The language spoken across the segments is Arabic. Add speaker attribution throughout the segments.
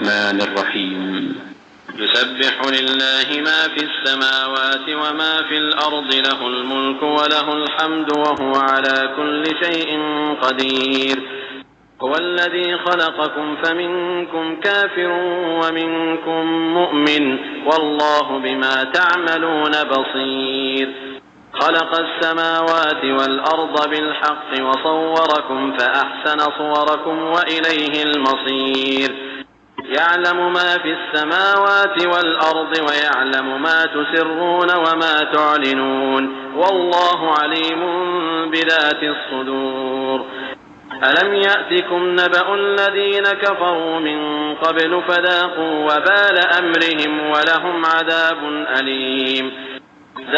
Speaker 1: الرحمن الرحيم.
Speaker 2: يسبح لله ما في السماوات وما في الأرض، له الملك وله الحمد وهو على كل شيء قدير. هو الذي خلقكم فمنكم كافر ومنكم مؤمن، والله بما تعملون بصير. خلق السماوات والأرض بالحق وصوركم فأحسن صوركم وإليه المصير. يعلم ما في السماوات والأرض ويعلم ما تسرون وما تعلنون، والله عليم بذات الصدور. ألم يأتكم نبأ الذين كفروا من قبل فذاقوا وبال أمرهم ولهم عذاب أليم.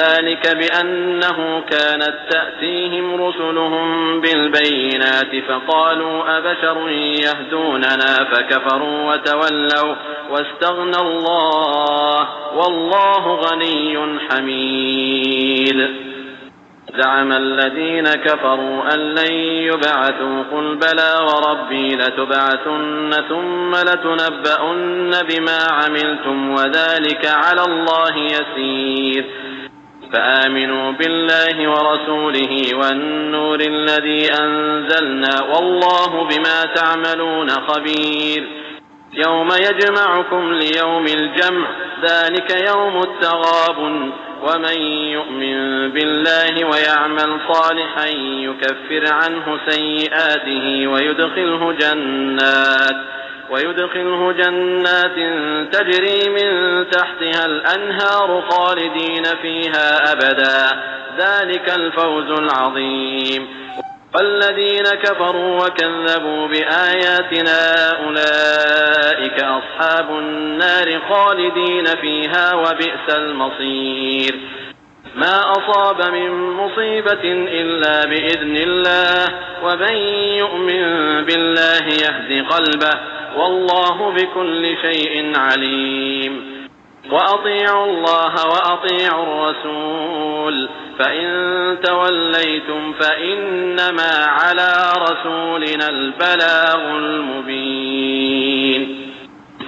Speaker 2: ذلك بأنه كانت تأتيهم رسلهم بالبينات فقالوا أبشر يهدوننا فكفروا وتولوا واستغنى الله والله غني حميد. زعم الذين كفروا أن لن يبعثوا، قل بلى وربي لتبعثن ثم لتنبؤن بما عملتم وذلك على الله يسير. فآمنوا بالله ورسوله والنور الذي أنزلنا، والله بما تعملون خبير. يوم يجمعكم ليوم الجمع، ذلك يوم التغابن. ومن يؤمن بالله ويعمل صالحا يكفر عنه سيئاته ويدخله جنات تجري من تحتها الأنهار خالدين فيها أبدا، ذلك الفوز العظيم. والذين كفروا وكذبوا بآياتنا أولئك أصحاب النار خالدين فيها وبئس المصير. ما أصاب من مصيبة إلا بإذن الله، ومن يؤمن بالله يهد قلبه، والله بكل شيء عليم. وأطيعوا الله وأطيعوا الرسول، فإن توليتم فإنما على رسولنا البلاغ المبين.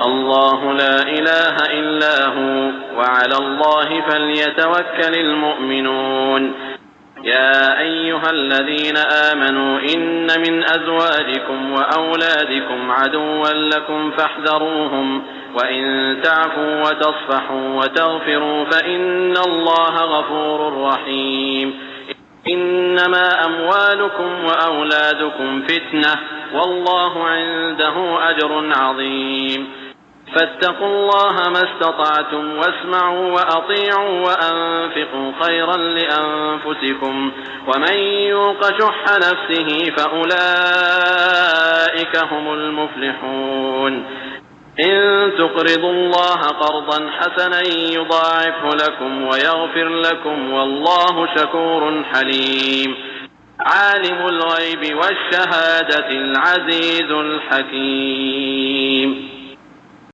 Speaker 2: الله لا إله إلا هو، وعلى الله فليتوكل المؤمنون. يا أيها الذين آمنوا إن من أزواجكم وأولادكم عدوا لكم فاحذروهم، وإن تعفوا وتصفحوا وتغفروا فإن الله غفور رحيم. إنما أموالكم وأولادكم فتنة، والله عنده أجر عظيم. فاتقوا الله ما استطعتم واسمعوا وأطيعوا وأنفقوا خيرا لأنفسكم، ومن يوق شح نفسه فأولئك هم المفلحون. إن تقرضوا الله قرضا حسنا يضاعفه لكم ويغفر لكم، والله شكور حليم. عالم الغيب والشهادة العزيز الحكيم.